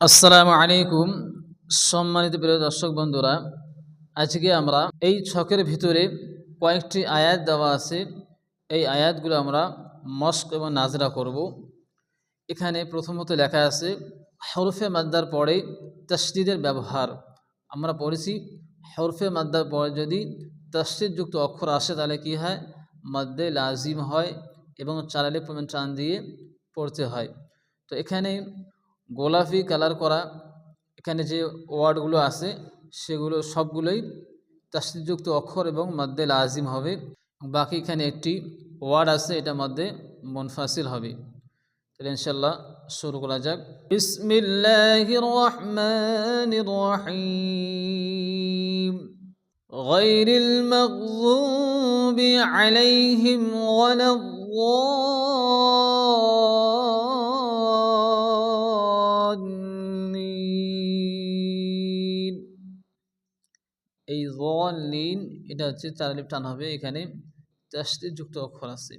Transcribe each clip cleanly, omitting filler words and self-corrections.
আসসালামু আলাইকুম। সম্মানিত প্রিয় দর্শক বন্ধুরা, আজকে আমরা এই ছকের ভিতরে কয়েকটি আয়াত দেওয়া আছে। এই আয়াতগুলো আমরা মস্ক এবং নাজরা করব। এখানে প্রথমত লেখা আছে হরফে মাদ্দার পরে তাসদীদের ব্যবহার। আমরা পড়েছি হরফে মাদ্দার পরে যদি তাসদীদযুক্ত অক্ষর আসে তাহলে কি হয়, মাদ্দে লাজিম হয় এবং চালালে পরিমাণ টান দিয়ে পড়তে হয়। তো এখানে গোলাপি কালার করা এখানে যে ওয়ার্ডগুলো আছে সেগুলো সবগুলোই তাসদীদযুক্ত অক্ষর এবং মাদ্দে লাজিম হবে। বাকি এখানে একটি ওয়ার্ড আছে, এটা মধ্যে মুনফাসিল হবে। তাহলে ইনশাআল্লাহ শুরু করা যাক। বিসমিল্লাহির রহমানির রহিম। গায়রিল মাগযুবি আলাইহিম ওয়ালাদ-দাল্লিন। এই যাল্লিন এটা হচ্ছে চার আলিফ টান হবে, এখানে তাসদীদযুক্ত অক্ষর আছে।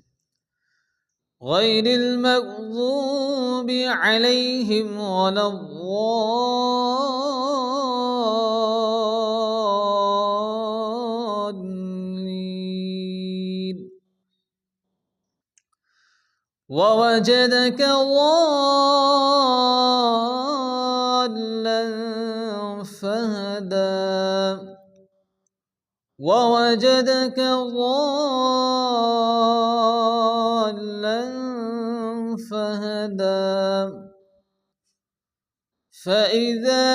গায়রিল মাগযুবি আলাইহিম ওয়ালাদ-দাল্লিন। ووجدك ضالا فهدى. ووجدك ضالا فهدى. فإذا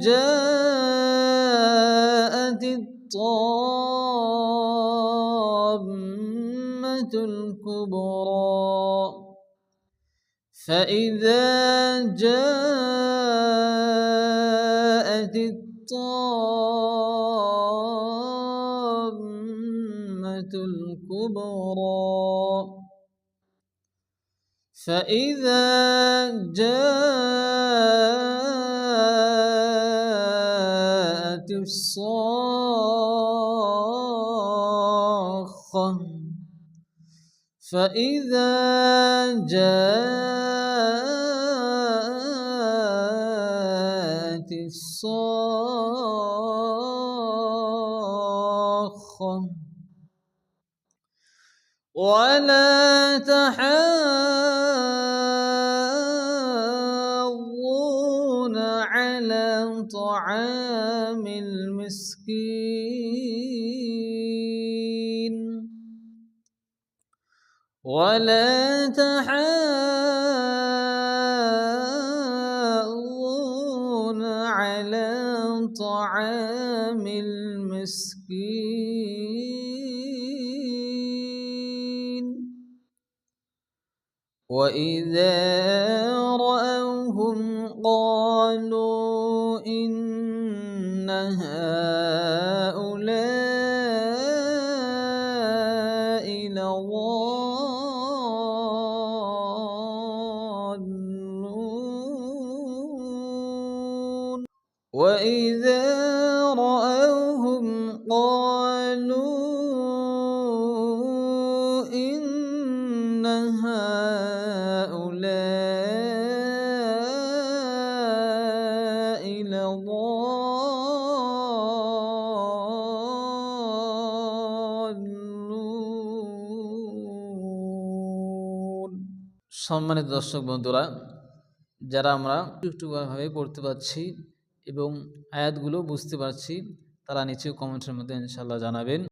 جاءت الطامة الكبرى. فإذا جاءت الطامة الكبرى. فإذا جاءت الصاخة. فإذا جاءت الصاخة. ولا تحاضون على طعام المسكين. ولا تحاضون على طعام المسكين. وإذا رأوهم قالوا إن هؤلاء لضالون. وإذا رأوهم قالوا إن هؤلاء لضالون. সম্মানিত দর্শক বন্ধুরা, যারা আমরা একটুভাবে পড়তে পারছি এবং আয়াতগুলো বুঝতে পারছি তারা নিচে কমেন্টের মধ্যে ইনশাআল্লাহ জানাবেন।